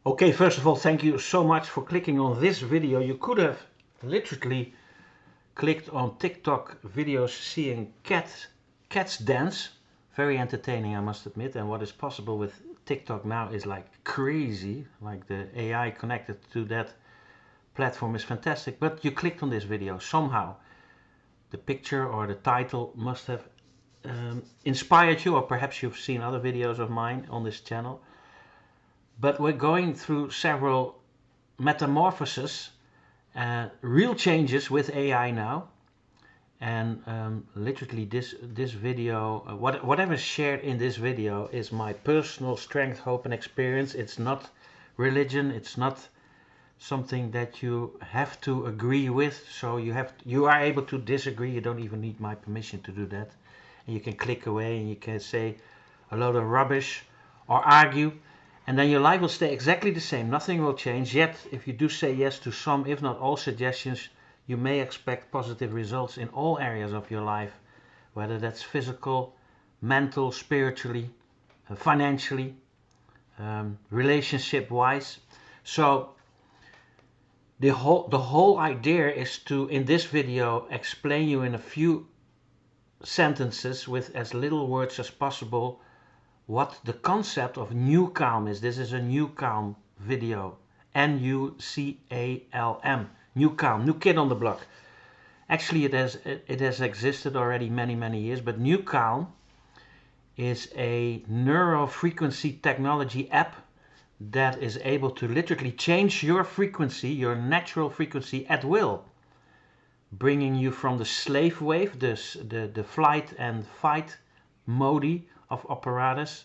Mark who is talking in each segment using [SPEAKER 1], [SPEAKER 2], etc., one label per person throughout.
[SPEAKER 1] Okay, first of all, thank you so much for clicking on this video. You could have literally clicked on TikTok videos seeing cats dance. Very entertaining, I must admit. And what is possible with TikTok now is like crazy. Like the AI connected to that platform is fantastic. But you clicked on this video somehow. The picture or the title must have inspired you, or perhaps you've seen other videos of mine on this channel. But we're going through several metamorphoses, real changes with AI now. And literally this video, whatever is shared in this video is my personal strength, hope and experience. It's not religion, it's not something that you have to agree with. So you are able to disagree. You don't even need my permission to do that. And you can click away and you can say a load of rubbish or argue, and then your life will stay exactly the same. Nothing will change. Yet if you do say yes to some, if not all suggestions, you may expect positive results in all areas of your life, whether that's physical, mental, spiritually, financially, relationship wise. So the whole idea is to, in this video, explain you in a few sentences with as little words as possible what the concept of NuCalm is. This is a NuCalm video. N-U-C-A-L-M. NuCalm, new kid on the block. Actually, it has existed already many years, but NuCalm is a neurofrequency technology app that is able to literally change your frequency, your natural frequency at will, bringing you from the slave wave, the flight and fight mode of apparatus,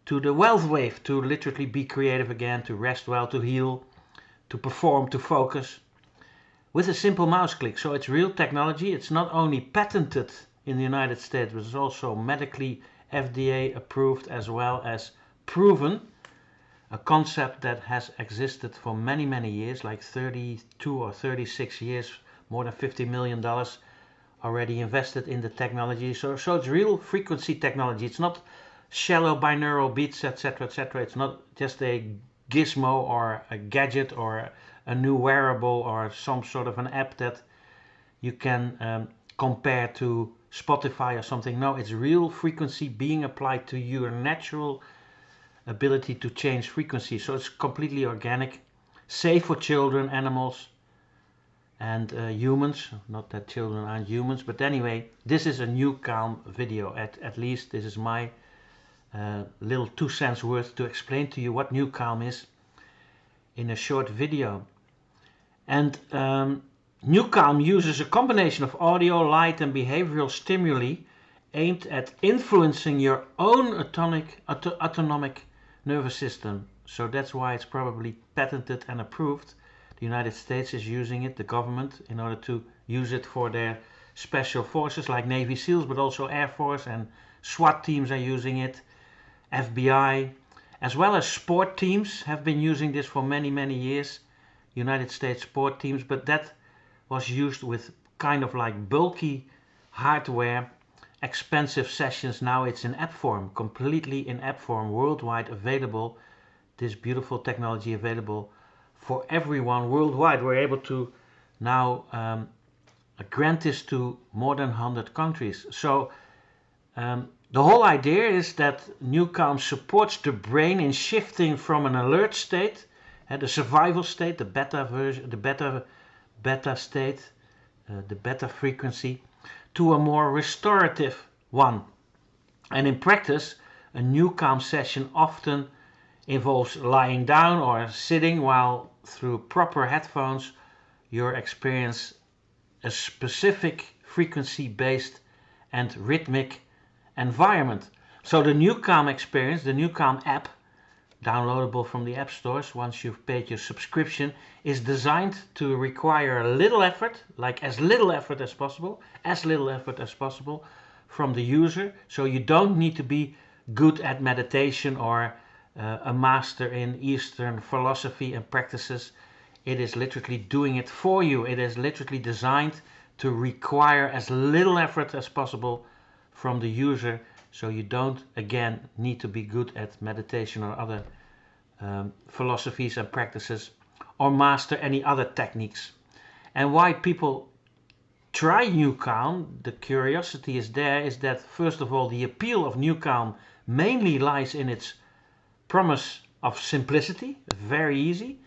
[SPEAKER 1] to the wealth wave, to literally be creative again, to rest well, to heal, to perform, to focus, with a simple mouse click. So it's real technology. It's not only patented in the United States, but it's also medically FDA approved as well as proven. A concept that has existed for many years, like 32 or 36 years, more than $50 million already invested in the technology. So it's real frequency technology. It's not shallow binaural beats, etc., etc. It's not just a gizmo or a gadget or a new wearable or some sort of an app that you can compare to Spotify or something. No, it's real frequency being applied to your natural ability to change frequency. So it's completely organic, safe for children, animals, and humans. Not that children aren't humans, but anyway, this is a NuCalm video. At least this is my little 2 cents worth to explain to you what NuCalm is in a short video. And NuCalm uses a combination of audio, light and behavioral stimuli aimed at influencing your own autonomic nervous system. So that's why it's probably patented and approved. The United States is using it, the government, in order to use it for their special forces like Navy SEALs, but also Air Force and SWAT teams are using it. FBI, as well as sport teams have been using this for many years. United States sport teams, but that was used with kind of like bulky hardware, expensive sessions. Now it's in app form, completely in app form, worldwide available. This beautiful technology available for everyone worldwide. We're able to now grant this to more than 100 countries. So the whole idea is that NuCalm supports the brain in shifting from an alert state, the survival state, the beta version, the beta state, the beta frequency, to a more restorative one. And in practice, a NuCalm session often involves lying down or sitting, while through proper headphones you experience a specific frequency-based and rhythmic environment. So the NuCalm experience, the NuCalm app, downloadable from the app stores once you've paid your subscription, is designed to require a little effort, like as little effort as possible from the user. So you don't need to be good at meditation or a master in Eastern philosophy and practices. It is literally doing it for you. It is literally designed to require as little effort as possible from the user, so you don't again need to be good at meditation or other philosophies and practices, or master any other techniques. And why people try NuCalm, the curiosity is there, is that first of all the appeal of NuCalm mainly lies in its promise of simplicity, very easy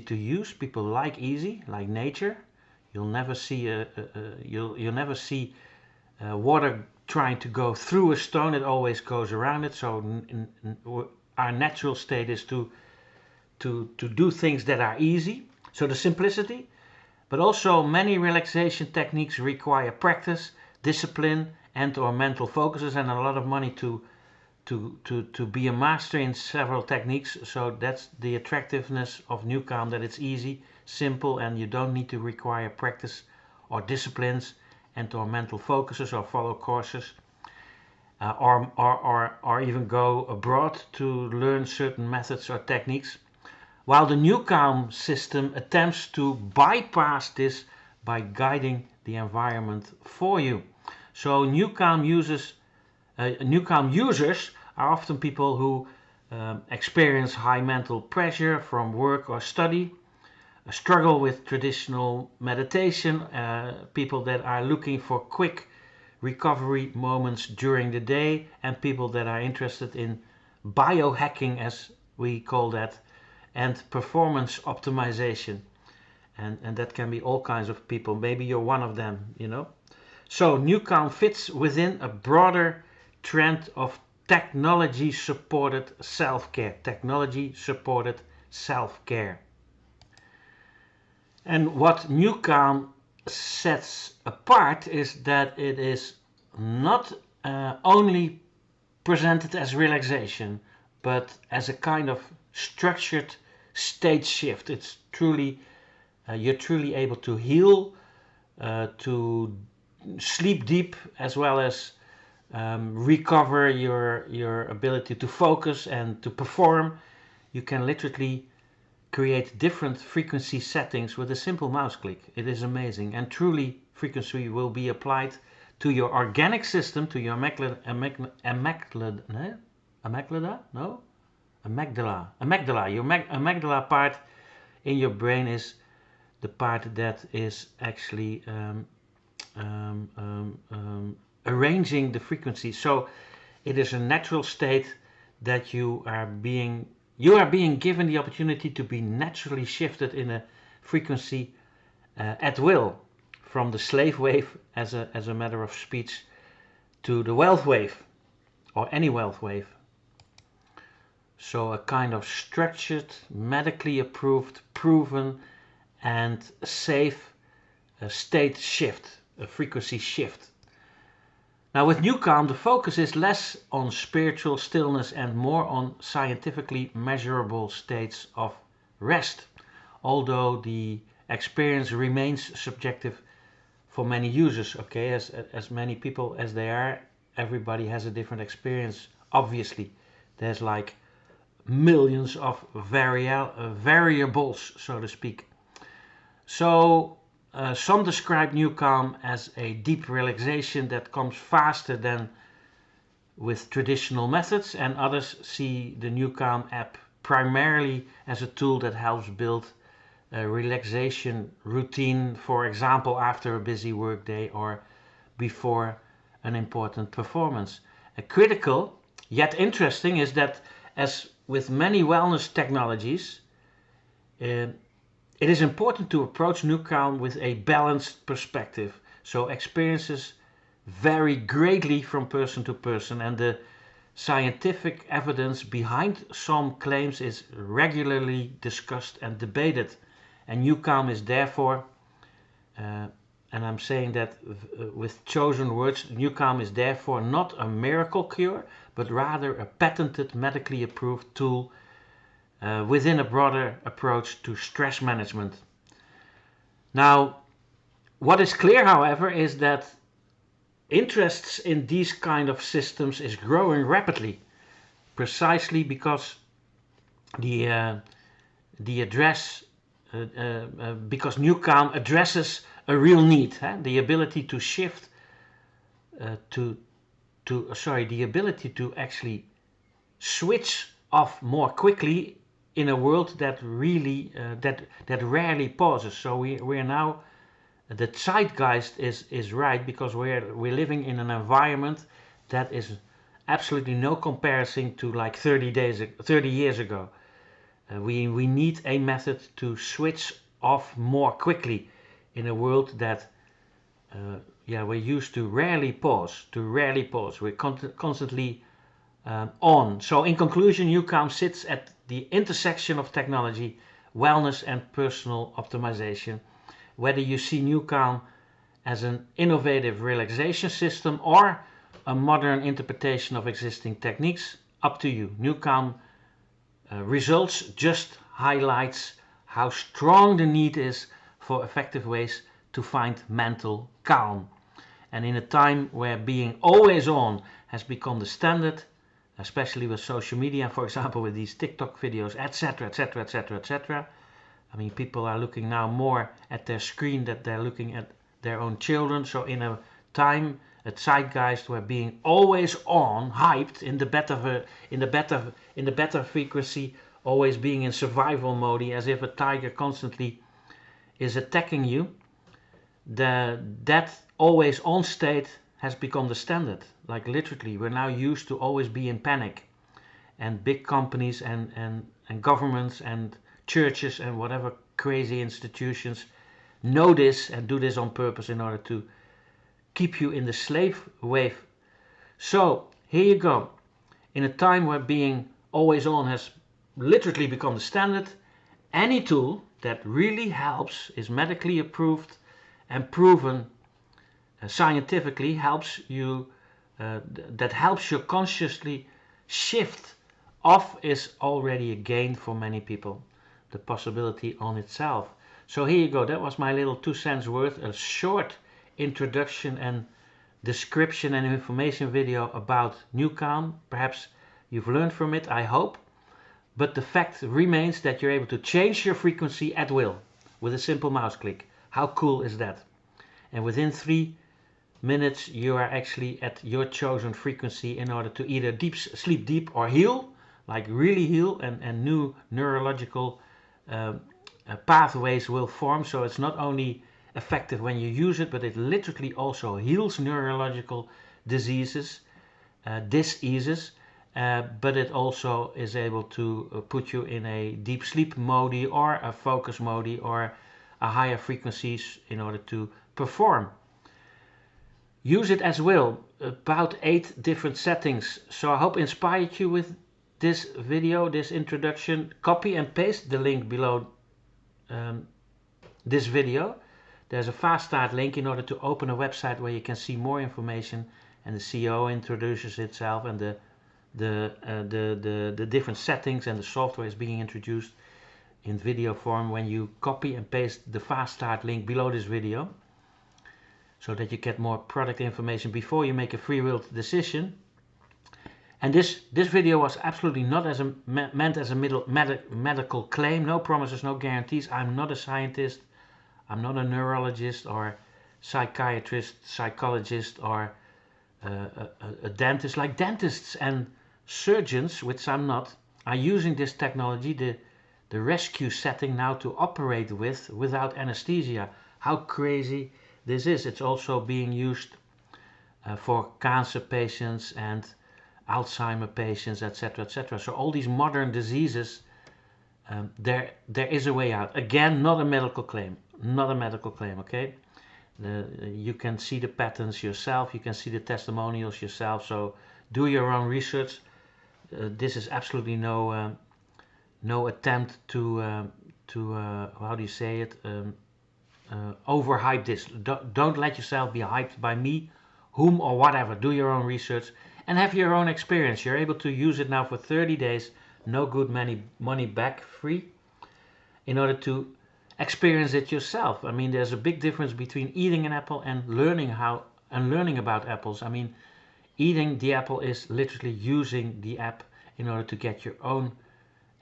[SPEAKER 1] to use. People like easy, like nature. You'll never see you'll never see water trying to go through a stone. It always goes around it. So our natural state is to do things that are easy. So the simplicity, but also many relaxation techniques require practice, discipline, and/or mental focuses, and a lot of money to be a master in several techniques. So that's the attractiveness of NuCalm, that it's easy, simple, and you don't need to require practice or disciplines and/or mental focuses or follow courses or even go abroad to learn certain methods or techniques. While the NuCalm system attempts to bypass this by guiding the environment for you. So NuCalm users are often people who experience high mental pressure from work or study, struggle with traditional meditation, people that are looking for quick recovery moments during the day, and people that are interested in biohacking, as we call that, and performance optimization. And that can be all kinds of people. Maybe you're one of them, you know. So NuCalm fits within a broader trend of technology-supported self-care. Technology-supported self-care. And what NuCalm sets apart is that it is not only presented as relaxation, but as a kind of structured state shift. It's truly, you're truly able to heal, to sleep deep, as well as recover your ability to focus and to perform. You can literally create different frequency settings with a simple mouse click. It is amazing, and truly frequency will be applied to your organic system, to your amygdala. Your amygdala part in your brain is the part that is actually arranging the frequency. So it is a natural state that you are being given the opportunity to be naturally shifted in a frequency at will, from the slave wave, as a matter of speech, to the wealth wave, or any wealth wave. So a kind of structured, medically approved, proven, and safe state shift, a frequency shift. Now with NuCalm, the focus is less on spiritual stillness and more on scientifically measurable states of rest, although the experience remains subjective for many users. Okay, as many people as they are, everybody has a different experience. Obviously, there's like millions of variables, so to speak. So some describe NuCalm as a deep relaxation that comes faster than with traditional methods, and others see the NuCalm app primarily as a tool that helps build a relaxation routine, for example, after a busy workday or before an important performance. Critical, yet interesting, is that as with many wellness technologies, it is important to approach NuCalm with a balanced perspective. So experiences vary greatly from person to person, and the scientific evidence behind some claims is regularly discussed and debated. And NuCalm is therefore, and I'm saying that with chosen words, NuCalm is therefore not a miracle cure, but rather a patented, medically approved tool within a broader approach to stress management. Now, what is clear, however, is that interests in these kind of systems is growing rapidly, precisely because because NuCalm addresses a real need, the ability to shift the ability to actually switch off more quickly in a world that really that rarely pauses. So we're now, the zeitgeist is right, because we're living in an environment that is absolutely no comparison to like 30 years ago. We need a method to switch off more quickly in a world that we're used to rarely pause. We're constantly on. So in conclusion, NuCalm sits at the intersection of technology, wellness and personal optimization. Whether you see NuCalm as an innovative relaxation system or a modern interpretation of existing techniques, up to you. NuCalm results just highlights how strong the need is for effective ways to find mental calm. And in a time where being always on has become the standard, especially with social media, for example with these TikTok videos, etc, etc, etc, etc. I mean, people are looking now more at their screen than they're looking at their own children. So in a time, a zeitgeist where being always on, hyped in the better frequency, always being in survival mode, as if a tiger constantly is attacking you, that always on state has become the standard. Like literally, we're now used to always be in panic, and big companies and governments and churches and whatever crazy institutions know this and do this on purpose in order to keep you in the slave wave. So here you go. In a time where being always on has literally become the standard, any tool that really helps, is medically approved and proven scientifically, helps you, that helps you consciously shift off, is already a gain for many people. The possibility on itself. So here you go. That was my little 2 cents worth, a short introduction and description and information video about NuCalm. Perhaps you've learned from it, I hope. But the fact remains that you're able to change your frequency at will with a simple mouse click. How cool is that? And within 3 minutes you are actually at your chosen frequency in order to either sleep deep or heal, like really heal, and new neurological pathways will form. So it's not only effective when you use it, but it literally also heals neurological diseases, diseases, but it also is able to put you in a deep sleep mode or a focus mode or a higher frequencies in order to perform. Use it as well, about 8 different settings. So I hope inspired you with this video, this introduction. Copy and paste the link below this video. There's a fast start link in order to open a website where you can see more information, and the CEO introduces itself, and the different settings and the software is being introduced in video form when you copy and paste the fast start link below this video, so that you get more product information before you make a free will decision. And this video was absolutely not meant as a medical claim. No promises, no guarantees. I'm not a scientist. I'm not a neurologist or psychiatrist, psychologist, or a dentist. Like dentists and surgeons, which I'm not, are using this technology, the rescue setting, now to operate without anesthesia. How crazy this is. It's also being used for cancer patients and Alzheimer patients, etc., etc. So all these modern diseases, there is a way out. Again, not a medical claim, okay? You can see the patterns yourself, you can see the testimonials yourself, so do your own research. This is absolutely no attempt to how do you say it, overhype this. Don't let yourself be hyped by me, whom or whatever. Do your own research and have your own experience. You're able to use it now for 30 days, no good money back, free, in order to experience it yourself. I mean, there's a big difference between eating an apple and learning about apples. I mean, eating the apple is literally using the app in order to get your own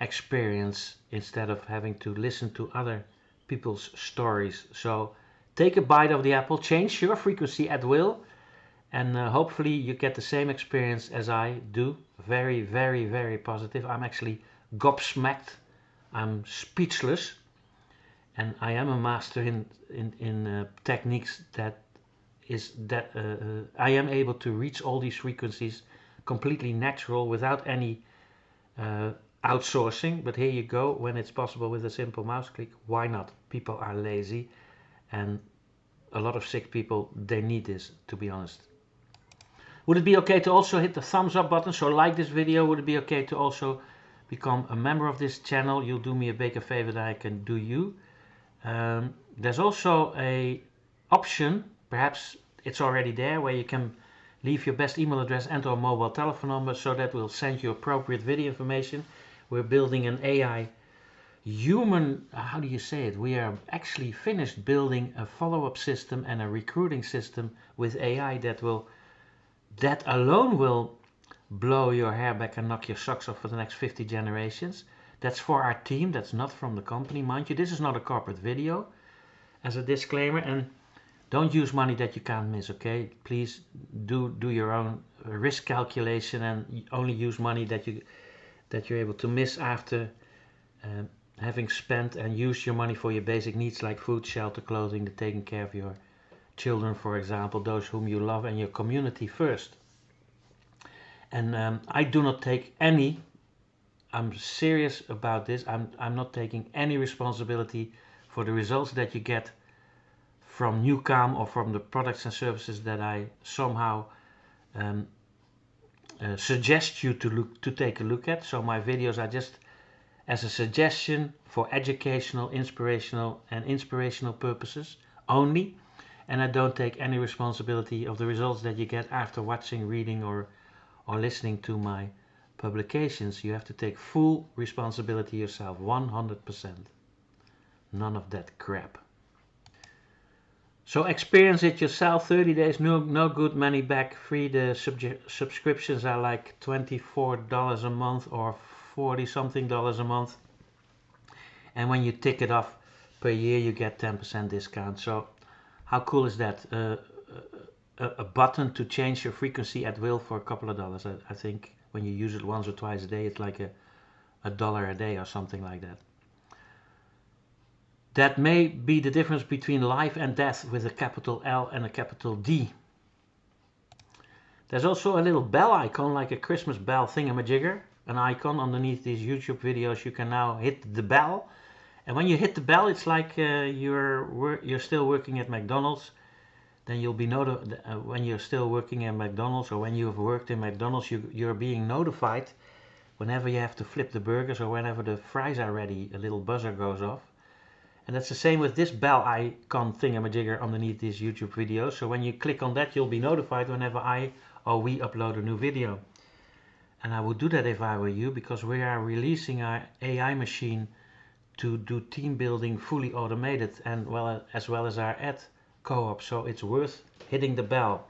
[SPEAKER 1] experience instead of having to listen to other people's stories. So take a bite of the apple, change your frequency at will, and hopefully you get the same experience as I do. Very, very, very positive. I'm actually gobsmacked. I'm speechless, and I am a master in techniques that I am able to reach all these frequencies completely natural without any uh, outsourcing. But here you go, when it's possible with a simple mouse click, why not? People are lazy, and a lot of sick people, they need this, to be honest. Would it be okay to also hit the thumbs up button? So like this video. Would it be okay to also become a member of this channel? You'll do me a bigger favor than I can do you. There's also a option, perhaps it's already there, where you can leave your best email address and or mobile telephone number, so that we'll send you appropriate video information. We're building an AI human, how do you say it? We are actually finished building a follow-up system and a recruiting system with AI that alone will blow your hair back and knock your socks off for the next 50 generations. That's for our team, that's not from the company, mind you. This is not a corporate video, as a disclaimer, and don't use money that you can't miss, okay? Please do your own risk calculation and only use money that you're able to miss after having spent and used your money for your basic needs like food, shelter, clothing, the taking care of your children, for example, those whom you love, and your community first. And I do not take any, I'm serious about this, I'm not taking any responsibility for the results that you get from NuCalm or from the products and services that I somehow suggest you to take a look at. So my videos are just as a suggestion for educational, inspirational purposes only, and I don't take any responsibility of the results that you get after watching, reading, or listening to my publications. You have to take full responsibility yourself, 100%. None of that crap. So experience it yourself. 30 days, no good money back, free. The subscriptions are like $24 a month or 40 something dollars a month, and when you tick it off per year you get 10% discount. So how cool is that? A button to change your frequency at will for a couple of dollars. I think when you use it once or twice a day, it's like a dollar a day or something like that. That may be the difference between life and death with a capital L and a capital D. There's also a little bell icon, like a Christmas bell thingamajigger, an icon underneath these YouTube videos. You can now hit the bell, and when you hit the bell, it's like you're still working at McDonald's. Then you'll be notified when you're still working at McDonald's, or when you've worked in McDonald's, you're being notified whenever you have to flip the burgers or whenever the fries are ready. A little buzzer goes off. And that's the same with this bell icon thingamajigger underneath these YouTube videos. So when you click on that, you'll be notified whenever I or we upload a new video. And I would do that if I were you, because we are releasing our AI machine to do team building fully automated, and as well as our ad co-op. So it's worth hitting the bell.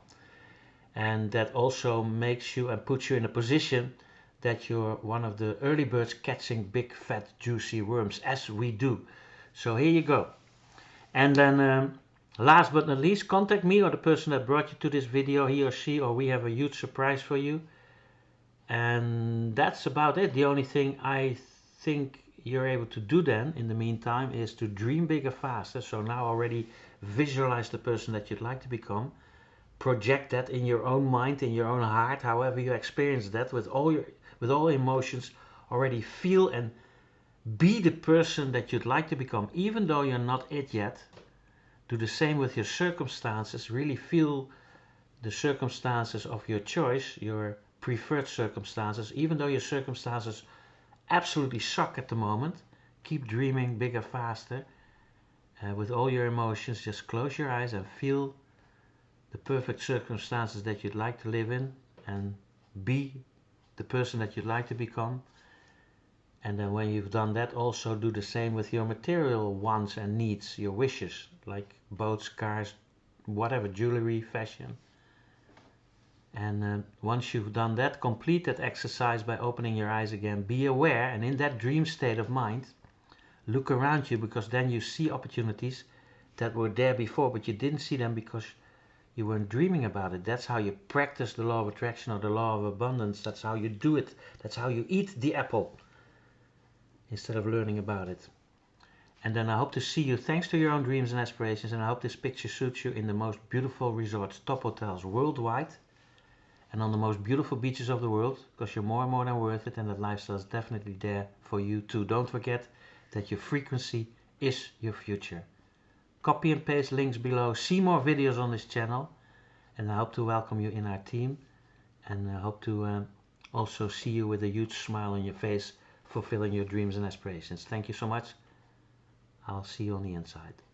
[SPEAKER 1] And that also makes you and puts you in a position that you're one of the early birds catching big fat juicy worms, as we do. So here you go. And then last but not least, contact me or the person that brought you to this video, he or she, or we have a huge surprise for you. And that's about it. The only thing I think you're able to do then in the meantime is to dream bigger faster. So now already visualize the person that you'd like to become. Project that in your own mind, in your own heart, however you experience that, with all emotions. Already feel and be the person that you'd like to become, even though you're not it yet. Do the same with your circumstances. Really feel the circumstances of your choice, your preferred circumstances, even though your circumstances absolutely suck at the moment. Keep dreaming bigger, faster. With all your emotions, just close your eyes and feel the perfect circumstances that you'd like to live in, and be the person that you'd like to become. And then when you've done that, also do the same with your material wants and needs, your wishes, like boats, cars, whatever, jewelry, fashion. And once you've done that, complete that exercise by opening your eyes again. Be aware, and in that dream state of mind, look around you, because then you see opportunities that were there before, but you didn't see them because You weren't dreaming about it. That's how you practice the law of attraction or the law of abundance. That's how you do it. That's how you eat the apple instead of learning about it. And then I hope to see you. Thanks to your own dreams and aspirations. And I hope this picture suits you in the most beautiful resorts, top hotels worldwide. And on the most beautiful beaches of the world. Because you're more and more than worth it. And that lifestyle is definitely there for you too. Don't forget that your frequency is your future. Copy and paste links below. See more videos on this channel. And I hope to welcome you in our team. And I hope to also see you with a huge smile on your face, fulfilling your dreams and aspirations. Thank you so much. I'll see you on the inside.